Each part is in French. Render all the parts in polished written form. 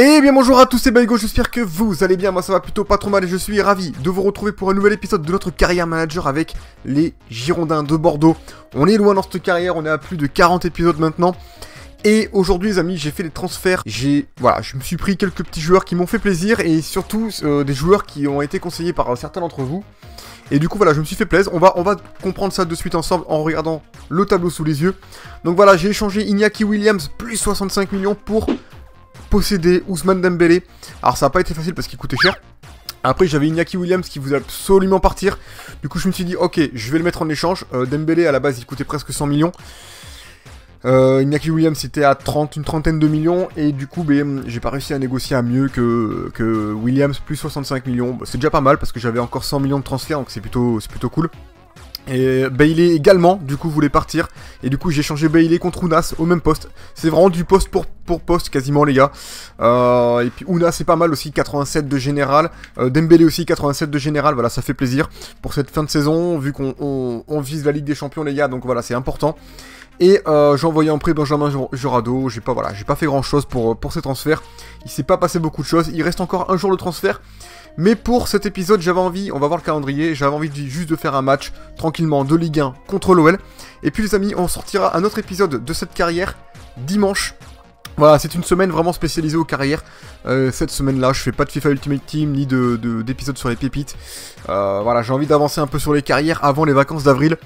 Eh bien bonjour à tous, c'est Baigo, j'espère que vous allez bien, moi ça va plutôt pas trop mal et je suis ravi de vous retrouver pour un nouvel épisode de notre carrière manager avec les Girondins de Bordeaux. On est loin dans cette carrière, on est à plus de 40 épisodes maintenant. Et aujourd'hui les amis, j'ai fait des transferts, je me suis pris quelques petits joueurs qui m'ont fait plaisir et surtout des joueurs qui ont été conseillés par certains d'entre vous. Et du coup voilà, je me suis fait plaisir, on va comprendre ça de suite ensemble en regardant le tableau sous les yeux. Donc voilà, j'ai échangé Iñaki Williams plus 65 millions pour posséder Ousmane Dembélé. Alors ça n'a pas été facile parce qu'il coûtait cher. Après j'avais Iñaki Williams qui voulait absolument partir. Du coup je me suis dit ok, je vais le mettre en échange. Dembélé à la base il coûtait presque 100 millions. Iñaki Williams c'était à une trentaine de millions. Et du coup j'ai pas réussi à négocier à mieux que Williams plus 65 millions. C'est déjà pas mal parce que j'avais encore 100 millions de transferts, donc c'est plutôt cool. Et Bailey également, du coup, voulait partir. Et du coup, j'ai changé Bailey contre Ounas au même poste. C'est vraiment du poste pour poste, quasiment, les gars. Et puis Ounas, c'est pas mal aussi, 87 de général. Dembélé aussi, 87 de général. Voilà, ça fait plaisir pour cette fin de saison, vu qu'on vise la Ligue des Champions, les gars. Donc voilà, c'est important. Et j'ai envoyé en prêt Benjamin Jurado. J'ai pas fait grand chose pour ces transferts. Il s'est pas passé beaucoup de choses. Il reste encore un jour de transfert. Mais pour cet épisode, j'avais envie, on va voir le calendrier, j'avais envie juste de faire un match tranquillement de Ligue 1 contre l'OL. Et puis les amis, on sortira un autre épisode de cette carrière dimanche. Voilà, c'est une semaine vraiment spécialisée aux carrières. Cette semaine-là, je fais pas de FIFA Ultimate Team ni d'épisodes sur les pépites. Voilà, j'ai envie d'avancer un peu sur les carrières avant les vacances d'avril.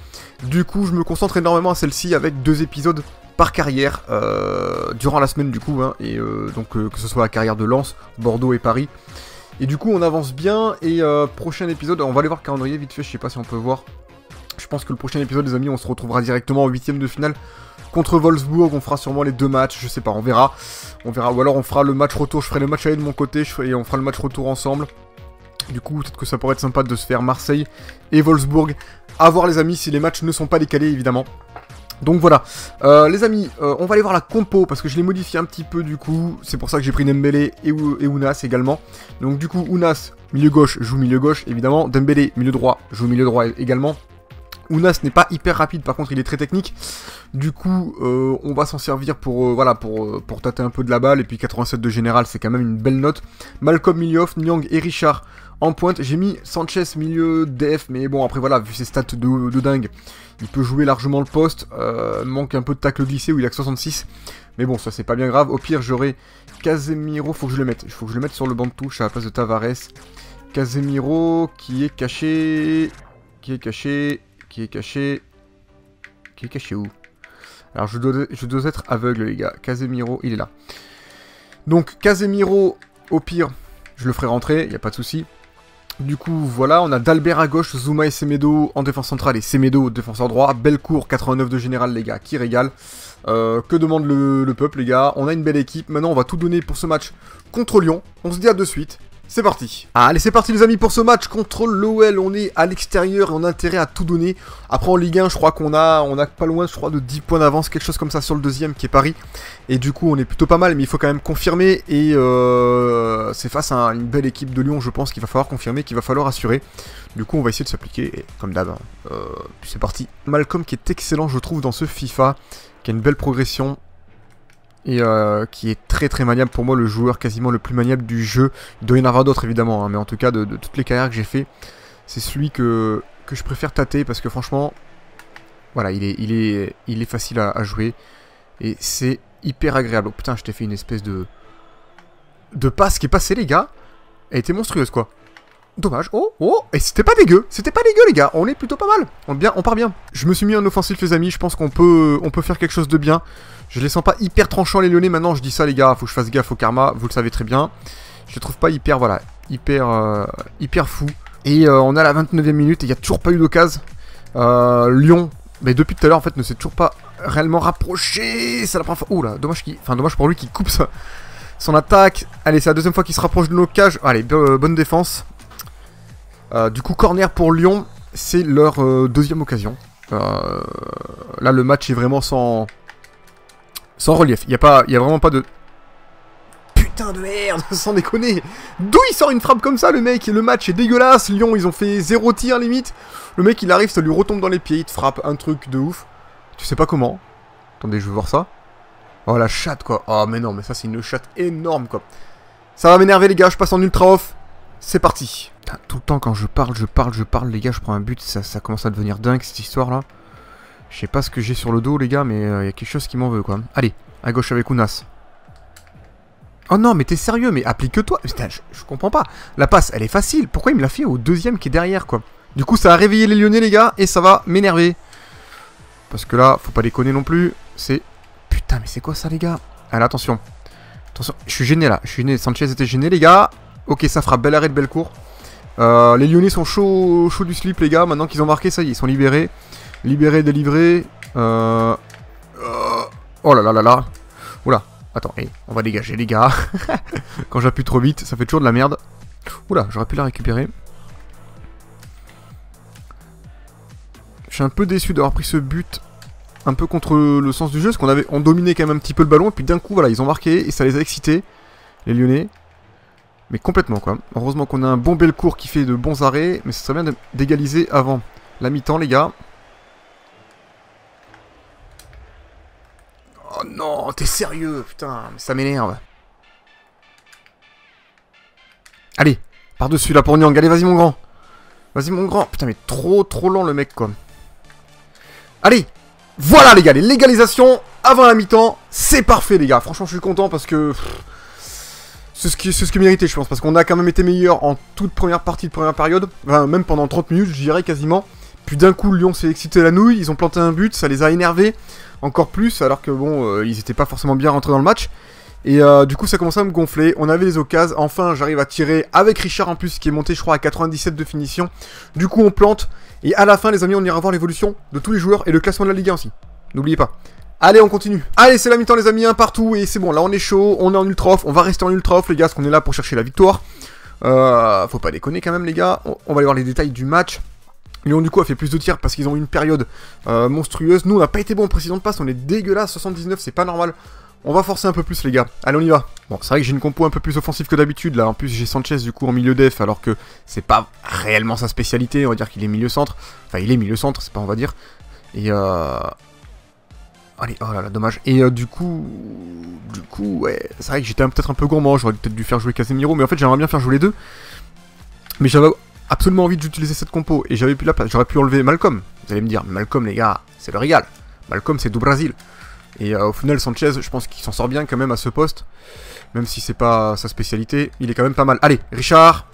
Du coup, je me concentre énormément à celle-ci avec 2 épisodes par carrière durant la semaine du coup. Hein, et donc que ce soit la carrière de Lens, Bordeaux et Paris. Et du coup on avance bien et prochain épisode, on va aller voir le calendrier vite fait, je sais pas si on peut voir. Je pense que le prochain épisode les amis, on se retrouvera directement en 8ème de finale contre Wolfsburg, on fera sûrement les 2 matchs, je sais pas, on verra. Ou alors on fera le match retour, je ferai le match aller de mon côté et on fera le match retour ensemble. Du coup peut-être que ça pourrait être sympa de se faire Marseille et Wolfsburg. À voir les amis si les matchs ne sont pas décalés évidemment. Donc voilà, les amis, on va aller voir la compo parce que je l'ai modifié un petit peu du coup, c'est pour ça que j'ai pris Dembélé et Ounas également. Donc du coup, Ounas, milieu gauche, joue milieu gauche évidemment, Dembélé, milieu droit, joue milieu droit également. Ounas n'est pas hyper rapide, par contre il est très technique. Du coup, on va s'en servir pour tâter un peu de la balle, et puis 87 de général, c'est quand même une belle note. Malcolm milieu off, Nyang et Richard en pointe. J'ai mis Sanchez milieu def, mais bon après voilà, vu ses stats de dingue, il peut jouer largement le poste. Manque un peu de tacle glissé où il a que 66. Mais bon, ça c'est pas bien grave. Au pire, j'aurai Casemiro, faut que je le mette. Il faut que je le mette sur le banc de touche à la place de Tavares. Casemiro qui est caché. Qui est caché où? Alors je dois être aveugle les gars. Casemiro, il est là. Donc Casemiro, au pire, je le ferai rentrer, il n'y a pas de souci. Du coup, voilà, on a Dalbert à gauche, Zouma et Semedo en défense centrale et Semedo défenseur droit. Bellecourt, 89 de général, les gars, qui régale. Que demande le peuple, les gars? On a une belle équipe. Maintenant, on va tout donner pour ce match contre Lyon. On se dit à de suite. C'est parti. Allez, c'est parti les amis pour ce match contre l'OL. On est à l'extérieur et on a intérêt à tout donner. Après en Ligue 1, je crois qu'on a pas loin, je crois, de 10 points d'avance, quelque chose comme ça sur le deuxième qui est Paris. Et du coup, on est plutôt pas mal, mais il faut quand même confirmer. Et c'est face à une belle équipe de Lyon, je pense qu'il va falloir confirmer, qu'il va falloir assurer. Du coup, on va essayer de s'appliquer, comme d'hab. C'est parti. Malcolm qui est excellent, je trouve, dans ce FIFA, qui a une belle progression. Et qui est très très maniable pour moi, le joueur quasiment le plus maniable du jeu. Il doit y en avoir d'autres évidemment, hein, mais en tout cas de toutes les carrières que j'ai fait, c'est celui que je préfère tâter parce que franchement, voilà, il est facile à jouer et c'est hyper agréable. Oh putain, je t'ai fait une espèce de passe qui est passée les gars, elle était monstrueuse quoi. Dommage, et c'était pas dégueu les gars, on est plutôt pas mal, on part bien. Je me suis mis en offensif les amis, je pense qu'on peut faire quelque chose de bien. Je les sens pas hyper tranchants les Lyonnais, maintenant je dis ça les gars, faut que je fasse gaffe au karma, vous le savez très bien. Je les trouve pas hyper, voilà, hyper fou. Et on est à la 29e minute et il n'y a toujours pas eu d'occasion. Lyon, mais depuis tout à l'heure en fait ne s'est toujours pas réellement rapproché, c'est la première fois. Oula, dommage pour lui qui coupe son attaque. Allez, c'est la deuxième fois qu'il se rapproche de nos cages. Allez, bonne défense. Du coup, corner pour Lyon, c'est leur deuxième occasion. Là, le match est vraiment sans relief. Il y a vraiment pas de... Putain de merde, sans déconner. D'où il sort une frappe comme ça, le mec? Le match est dégueulasse. Lyon, ils ont fait 0 tir limite. Le mec, il arrive, ça lui retombe dans les pieds. Il te frappe un truc de ouf. Tu sais pas comment. Attendez, je veux voir ça. Oh, la chatte, quoi. Oh, mais non, mais ça, c'est une chatte énorme, quoi. Ça va m'énerver les gars, je passe en ultra off. C'est parti. Putain, tout le temps quand je parle, les gars, je prends un but, ça commence à devenir dingue cette histoire là. Je sais pas ce que j'ai sur le dos les gars, mais il y a quelque chose qui m'en veut quoi. Allez, à gauche avec Ounas. Oh non, mais t'es sérieux, mais applique-toi. Putain, je comprends pas. La passe, elle est facile. Pourquoi il me l'a fait au deuxième qui est derrière quoi? Du coup, ça a réveillé les Lyonnais les gars, et ça va m'énerver. Parce que là, faut pas déconner non plus. C'est... Putain, mais c'est quoi ça les gars? Allez, attention. Attention, je suis gêné là. Je suis gêné. Sanchez était gêné les gars. Ok, ça fera bel arrêt de Bellecour. Les Lyonnais sont chauds du slip les gars. Maintenant qu'ils ont marqué, ça y est, ils sont libérés. Libérés, délivrés. Oh là là là là. Oula. Attends, on va dégager les gars. Quand j'appuie trop vite, ça fait toujours de la merde. Oula, j'aurais pu la récupérer. Je suis un peu déçu d'avoir pris ce but un peu contre le sens du jeu, parce on dominait quand même un petit peu le ballon, et puis d'un coup, voilà, ils ont marqué, et ça les a excités, les Lyonnais. Mais complètement, quoi. Heureusement qu'on a un bon Bellecour qui fait de bons arrêts, mais ce serait bien d'égaliser avant la mi-temps, les gars. Oh non, t'es sérieux, putain, ça m'énerve. Allez, par-dessus là pour Nyang, allez, vas-y mon grand. Vas-y mon grand, putain, mais trop lent le mec, quoi. Allez, voilà les gars, les légalisations avant la mi-temps, c'est parfait les gars. Franchement, je suis content parce que c'est ce qui méritait, je pense, parce qu'on a quand même été meilleur en toute première partie de première période, enfin, même pendant 30 minutes, je dirais quasiment. Puis d'un coup, Lyon s'est excité la nouille, ils ont planté un but, ça les a énervés encore plus, alors que bon, ils étaient pas forcément bien rentrés dans le match. Et du coup, ça commençait à me gonfler. On avait les occasions. Enfin, j'arrive à tirer avec Richard en plus, qui est monté, je crois, à 97 de finition. Du coup, on plante. Et à la fin, les amis, on ira voir l'évolution de tous les joueurs et le classement de la Ligue 1 aussi. N'oubliez pas. Allez, on continue. Allez, c'est la mi-temps, les amis, un partout. Et c'est bon, là, on est chaud. On est en ultra off. On va rester en ultra off, les gars, parce qu'on est là pour chercher la victoire. Faut pas déconner quand même, les gars. On va aller voir les détails du match. Lyon, du coup, a fait plus de tirs parce qu'ils ont eu une période monstrueuse. Nous, on n'a pas été bon en précédente passe. On est dégueulasse. 79, c'est pas normal. On va forcer un peu plus les gars, allez on y va. Bon c'est vrai que j'ai une compo un peu plus offensive que d'habitude là, en plus j'ai Sanchez du coup en milieu def alors que c'est pas réellement sa spécialité, on va dire qu'il est milieu centre. Enfin il est milieu centre, c'est pas on va dire. Et allez, oh là là, dommage. Et du coup ouais, c'est vrai que j'étais peut-être un peu gourmand, j'aurais peut-être dû faire jouer Casemiro, mais en fait j'aimerais bien faire jouer les deux. Mais j'avais absolument envie d'utiliser cette compo et j'avais plus la place, j'aurais pu enlever Malcolm. Vous allez me dire, Malcolm les gars, c'est le régal. Malcolm c'est du Brésil. Et au final, Sanchez, je pense qu'il s'en sort bien quand même à ce poste. Même si c'est pas sa spécialité, il est quand même pas mal. Allez, Richard.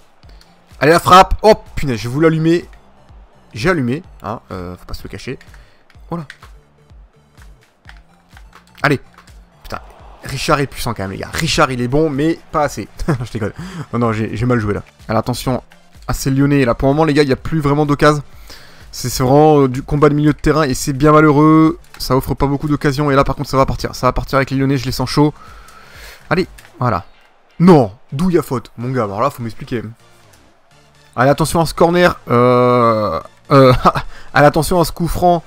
Allez, la frappe. Oh, punaise, je vais vous l'allumer. J'ai allumé. Hein, faut pas se le cacher. Voilà. Allez. Putain, Richard est puissant quand même, les gars. Richard, il est bon, mais pas assez. Je déconne. Non, non, j'ai mal joué là. Alors, attention à ces Lyonnais. Là, pour le moment, les gars, il n'y a plus vraiment d'occasion. C'est vraiment du combat de milieu de terrain et c'est bien malheureux. Ça offre pas beaucoup d'occasions et là par contre ça va partir. Ça va partir avec les Lyonnais, je les sens chauds. Allez, voilà. Non, d'où il y a faute, mon gars. Alors là, faut m'expliquer. Allez, attention à ce corner. Allez, attention à ce coup franc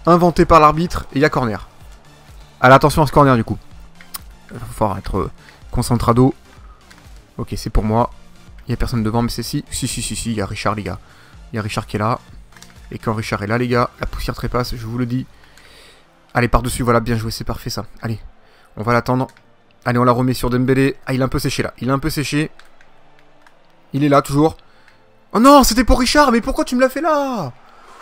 inventé par l'arbitre et il y a corner. Allez, attention à ce corner du coup. Il va falloir être concentrado. Ok, c'est pour moi. Il y a personne devant, mais c'est si. Si, il y a Richard, les gars. Il y a Richard qui est là. Et quand Richard est là, les gars, la poussière trépasse, je vous le dis. Allez, par-dessus, voilà, bien joué, c'est parfait ça. Allez, on va l'attendre. Allez, on la remet sur Dembélé. Ah, il est un peu séché là. Il est un peu séché. Il est là, toujours. Oh non, c'était pour Richard, mais pourquoi tu me l'as fait là?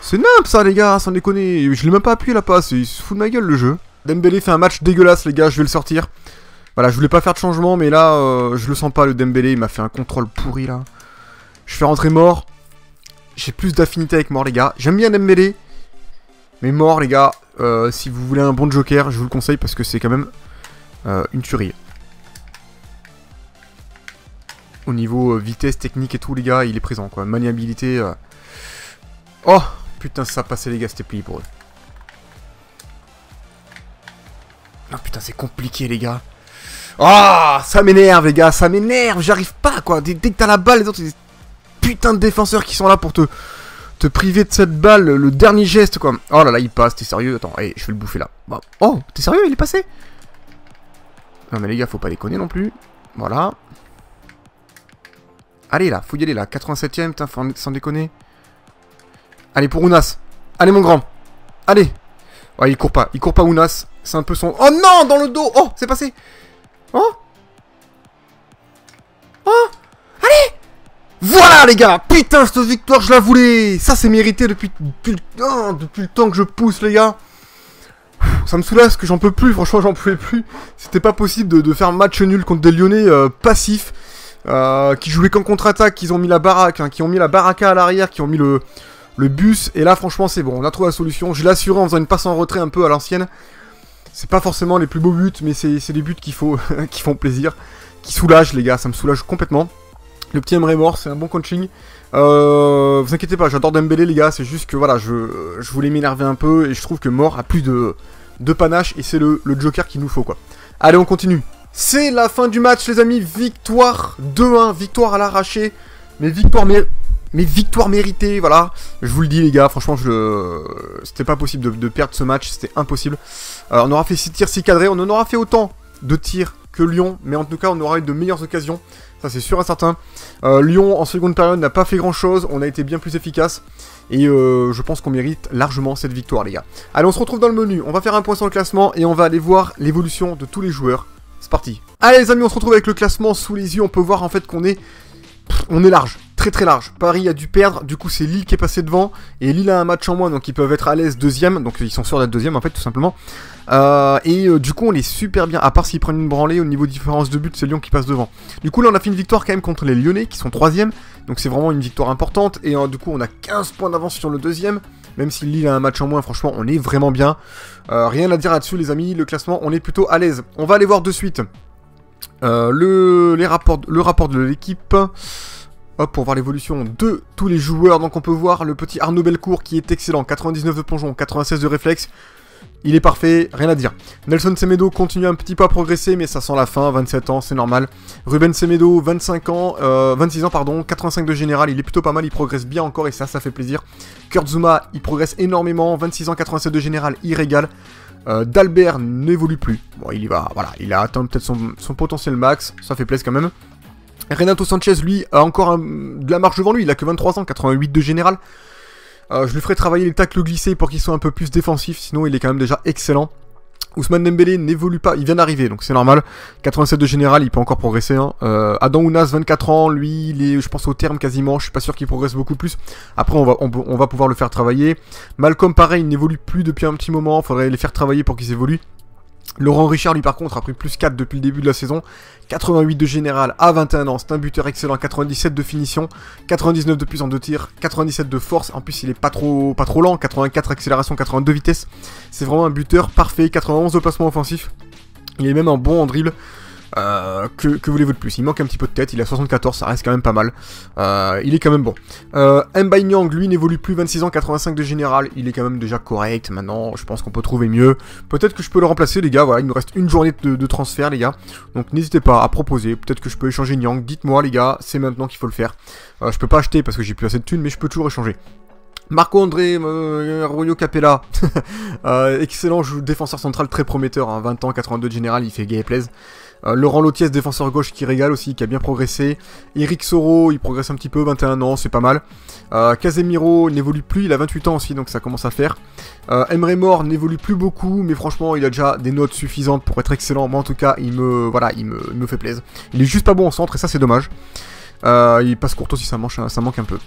C'est nimp ça, les gars, sans déconner. Je l'ai même pas appuyé la passe, il se fout de ma gueule le jeu. Dembélé fait un match dégueulasse, les gars, je vais le sortir. Voilà, je voulais pas faire de changement, mais là, je le sens pas, le Dembélé. Il m'a fait un contrôle pourri là. Je fais rentrer Mort. J'ai plus d'affinité avec Mort, les gars. J'aime bien Dembélé. Mais Mort, les gars, si vous voulez un bon joker, je vous le conseille parce que c'est quand même une tuerie. Au niveau vitesse, technique et tout, les gars, il est présent, quoi. Maniabilité. Oh, putain, ça passait, les gars, c'était plié pour eux. Non, putain, c'est compliqué, les gars. Ah, ça m'énerve, les gars, ça m'énerve. J'arrive pas, quoi. Dès que t'as la balle, les autres, putain de défenseurs qui sont là pour te priver de cette balle, le dernier geste quoi. Oh là là, il passe, t'es sérieux? Attends, allez, je vais le bouffer là. Bah, oh, t'es sérieux? Il est passé? Non mais les gars, faut pas déconner non plus. Voilà. Allez là, faut y aller là. 87ème, putain, sans déconner. Allez pour Ounas. Allez mon grand. Allez. Oh, il court pas Ounas. C'est un peu son... Oh non, dans le dos. Oh, c'est passé. Oh. Voilà les gars, putain cette victoire je la voulais. Ça c'est mérité depuis le temps que je pousse les gars. Ça me soulage parce que j'en peux plus, franchement j'en pouvais plus. C'était pas possible de faire un match nul contre des Lyonnais passifs. Qui jouaient qu'en contre-attaque, qui ont mis la baraque, hein, qui ont mis la baraka à l'arrière, qui ont mis le bus. Et là franchement c'est bon, on a trouvé la solution. Je l'ai assuré en faisant une passe en retrait un peu à l'ancienne. C'est pas forcément les plus beaux buts, mais c'est des buts qu'il faut, qui font plaisir. Qui soulagent les gars, ça me soulage complètement. Le petit Emre Mor, c'est un bon coaching. Vous inquiétez pas, j'adore Dembélé les gars, c'est juste que voilà, je voulais m'énerver un peu et je trouve que Mor a plus de panache et c'est le joker qu'il nous faut quoi. Allez, on continue. C'est la fin du match les amis, victoire 2-1, victoire à l'arraché, mais victoire méritée, voilà. Je vous le dis les gars, franchement, c'était pas possible de perdre ce match, c'était impossible. On aura fait 6 tirs, 6 cadrés, on en aura fait autant de tirs que Lyon, mais en tout cas on aura eu de meilleures occasions, ça c'est sûr et certain. Lyon en seconde période n'a pas fait grand chose, on a été bien plus efficace, et je pense qu'on mérite largement cette victoire les gars. Allez, on se retrouve dans le menu, on va faire un point sur le classement, et on va aller voir l'évolution de tous les joueurs. C'est parti. Allez les amis, on se retrouve avec le classement sous les yeux, on peut voir en fait qu'on est large, très large. Paris a dû perdre, du coup c'est Lille qui est passé devant, et Lille a un match en moins, donc ils peuvent être à l'aise deuxième, donc ils sont sûrs d'être deuxième en fait tout simplement. Du coup on est super bien, à part s'ils prennent une branlée au niveau différence de but, c'est Lyon qui passe devant. Du coup là on a fait une victoire quand même contre les Lyonnais qui sont troisième, donc c'est vraiment une victoire importante, et du coup on a 15 points d'avance sur le deuxième, même si Lille a un match en moins, franchement on est vraiment bien. Rien à dire là-dessus les amis, le classement on est plutôt à l'aise. On va aller voir de suite le rapport de l'équipe. Hop, pour voir l'évolution de tous les joueurs. Donc on peut voir le petit Arnaud Bellecourt qui est excellent. 99 de plongeon, 96 de réflexe. Il est parfait, rien à dire. Nelson Semedo continue un petit peu à progresser, mais ça sent la fin, 27 ans, c'est normal. Ruben Semedo, 26 ans, pardon, 85 de général, il est plutôt pas mal, il progresse bien encore et ça fait plaisir. Kurt Zouma, il progresse énormément, 26 ans, 87 de général, il régale. D'Albert n'évolue plus. Bon, il y va, voilà, il a atteint peut-être son potentiel max, ça fait plaisir quand même. Renato Sanchez, lui, a encore de la marche devant lui, il a que 23 ans, 88 de général. Je lui ferai travailler les tacles glissés pour qu'ils soient un peu plus défensifs, sinon il est quand même déjà excellent. Ousmane Dembélé n'évolue pas, il vient d'arriver, donc c'est normal. 87 de général, il peut encore progresser. Hein. Adam Ounas, 24 ans, lui, il est, je pense, au terme quasiment, je suis pas sûr qu'il progresse beaucoup plus. Après, on va pouvoir le faire travailler. Malcolm, pareil, il n'évolue plus depuis un petit moment, faudrait les faire travailler pour qu'ils évoluent. Laurent Richard, lui, par contre, a pris plus 4 depuis le début de la saison. 88 de général à 21 ans, c'est un buteur excellent. 97 de finition, 99 de puissance de tir, 97 de force. En plus, il est pas trop lent. 84 accélération, 82 vitesse. C'est vraiment un buteur parfait. 91 de placement offensif. Il est même un bon en dribble. Que voulez-vous de plus? Il manque un petit peu de tête, il a 74, ça reste quand même pas mal. Il est quand même bon. Mbaye Niang, lui, n'évolue plus, 26 ans, 85 de général. Il est quand même déjà correct. Maintenant, je pense qu'on peut trouver mieux. Peut-être que je peux le remplacer, les gars. Voilà, il nous reste une journée de transfert, les gars. Donc n'hésitez pas à proposer. Peut-être que je peux échanger Niang. Dites-moi, les gars, c'est maintenant qu'il faut le faire. Je peux pas acheter parce que j'ai plus assez de thunes, mais je peux toujours échanger. Marco-André Arroyo Capella, excellent défenseur central très prometteur, hein, 20 ans, 82 de général, il fait gay et plaise. Laurent Lotiès, défenseur gauche qui régale aussi, qui a bien progressé. Eric Soro, il progresse un petit peu, 21 ans, c'est pas mal. Casemiro n'évolue plus, il a 28 ans aussi, donc ça commence à faire. Emre Mor n'évolue plus beaucoup, mais franchement, il a déjà des notes suffisantes pour être excellent. Moi, en tout cas, il me fait plaisir. Il est juste pas bon au centre, et ça, c'est dommage. Il passe court aussi, ça manque un peu.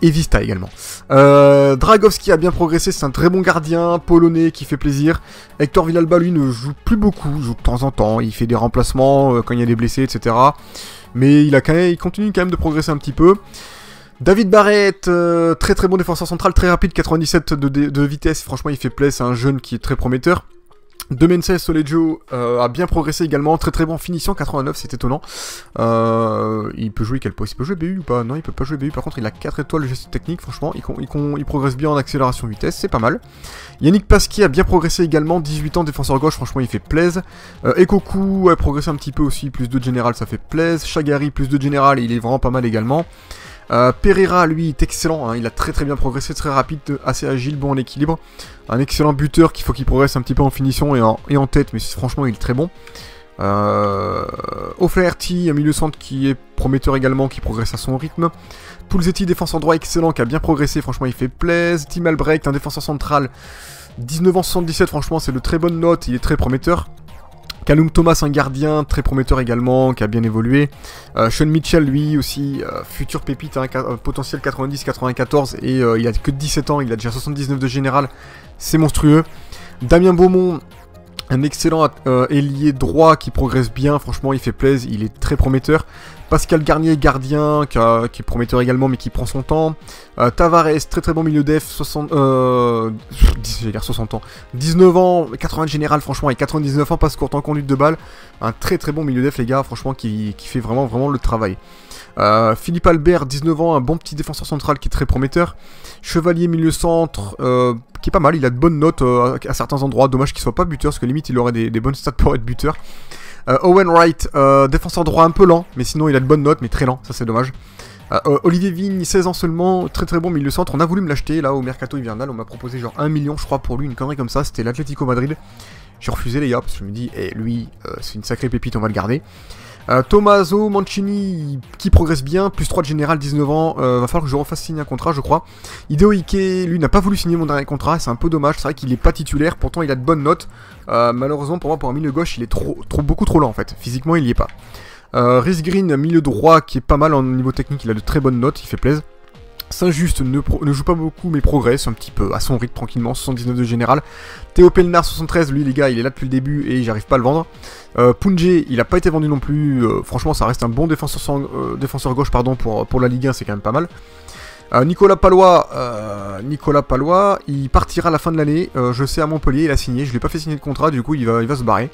Et Vista également. Dragowski a bien progressé, c'est un très bon gardien, polonais qui fait plaisir. Hector Villalba, lui, ne joue plus beaucoup, il joue de temps en temps, il fait des remplacements quand il y a des blessés, etc. Mais il continue quand même de progresser un petit peu. David Barrett, très bon défenseur central, très rapide, 97 de vitesse, franchement il fait plaisir, c'est un jeune qui est très prometteur. Demenses Solejo a bien progressé également, très bon finition, 89, c'est étonnant. Il peut jouer quel poste? Il peut jouer BU ou pas? Non, il peut pas jouer BU, par contre il a 4 étoiles de gestion technique, franchement, il progresse bien en accélération vitesse, c'est pas mal. Yannick Pasquier a bien progressé également, 18 ans, défenseur gauche, franchement il fait plaise. Ekoku a progressé un petit peu aussi, plus 2 de général, ça fait plaise. Chagari, plus 2 de général, il est vraiment pas mal également. Pereira, lui, est excellent, hein, il a très bien progressé, très rapide, assez agile, bon en équilibre. Un excellent buteur qu'il faut qu'il progresse un petit peu en finition et en tête, mais franchement il est très bon. O'Flaherty, un milieu centre qui est prometteur également, qui progresse à son rythme. Pulsetti, défenseur droit excellent, qui a bien progressé, franchement il fait plaise. Tim Albrecht, un défenseur central, 19 ans 77, franchement c'est de très bonnes notes, il est très prometteur. Callum Thomas, un gardien très prometteur également, qui a bien évolué. Sean Mitchell, lui aussi, futur pépite, hein, potentiel 90-94, et il a que 17 ans, il a déjà 79 de général, c'est monstrueux. Damien Beaumont, un excellent ailier droit qui progresse bien, franchement il fait plaisir, il est très prometteur. Pascal Garnier, gardien, qui est prometteur également mais qui prend son temps. Tavares, très bon milieu def, 60 ans, 19 ans, 80 de général franchement, et 99 ans, passe court en conduite de balle. Un très bon milieu def les gars, franchement qui fait vraiment le travail. Philippe Albert, 19 ans, un bon petit défenseur central qui est très prometteur. Chevalier milieu centre, qui est pas mal, il a de bonnes notes à certains endroits, dommage qu'il soit pas buteur, parce que limite il aurait des bonnes stats pour être buteur. Owen Wright, défenseur droit un peu lent, mais sinon il a de bonnes notes, mais très lent, ça c'est dommage. Olivier Vigne, 16 ans seulement, très bon milieu centre, on a voulu me l'acheter là au mercato hivernal, on m'a proposé genre 1 million je crois pour lui, une connerie comme ça, c'était l'Atlético Madrid. J'ai refusé les gars, parce que je me dis, lui, c'est une sacrée pépite, on va le garder. Tommaso Mancini qui progresse bien, plus 3 de général, 19 ans, va falloir que je refasse signer un contrat je crois. Hideo Ike, lui n'a pas voulu signer mon dernier contrat, c'est un peu dommage, c'est vrai qu'il est pas titulaire, pourtant il a de bonnes notes. Malheureusement pour moi, pour un milieu gauche, il est beaucoup trop lent en fait, physiquement il y est pas. Rhys Green, milieu droit qui est pas mal en niveau technique, il a de très bonnes notes, il fait plaisir. Saint-Just ne joue pas beaucoup mais progresse un petit peu à son rythme tranquillement, 79 de général. Théo Pelnard 73, lui les gars il est là depuis le début et j'arrive pas à le vendre. Punjé, il a pas été vendu non plus, franchement ça reste un bon défenseur gauche pardon, pour la Ligue 1, c'est quand même pas mal. Nicolas Palois, il partira à la fin de l'année, je sais à Montpellier, il a signé, je lui ai pas fait signer de contrat, du coup il va se barrer.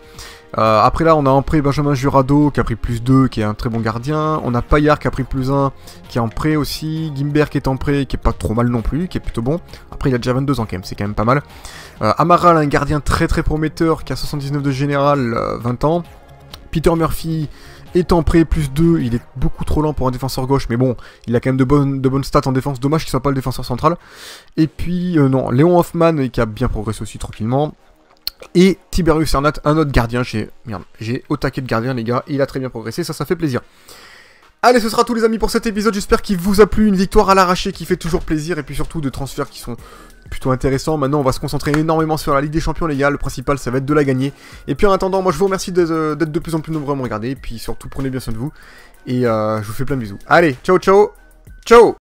Après là on a en prêt Benjamin Jurado qui a pris plus 2, qui est un très bon gardien. On a Payard qui a pris plus 1, qui est en prêt aussi. Gimber qui est en prêt, qui est pas trop mal non plus, qui est plutôt bon. Après il a déjà 22 ans quand même, c'est quand même pas mal. Amaral, un gardien très prometteur qui a 79 de général, 20 ans. Peter Murphy est en prêt plus 2, il est beaucoup trop lent pour un défenseur gauche, mais bon, il a quand même de bonnes stats en défense, dommage qu'il soit pas le défenseur central. Et puis, non, Léon Hoffman qui a bien progressé aussi tranquillement. Et Tiberius Cernat, un autre gardien, j'ai au taquet de gardien les gars, et il a très bien progressé, ça fait plaisir. Allez, ce sera tout les amis pour cet épisode, j'espère qu'il vous a plu, une victoire à l'arraché qui fait toujours plaisir, et puis surtout de transferts qui sont plutôt intéressants. Maintenant on va se concentrer énormément sur la Ligue des Champions les gars, le principal ça va être de la gagner. Et puis en attendant, moi je vous remercie d'être de plus en plus nombreux à me regarder, et puis surtout prenez bien soin de vous, et je vous fais plein de bisous. Allez, ciao ciao, ciao.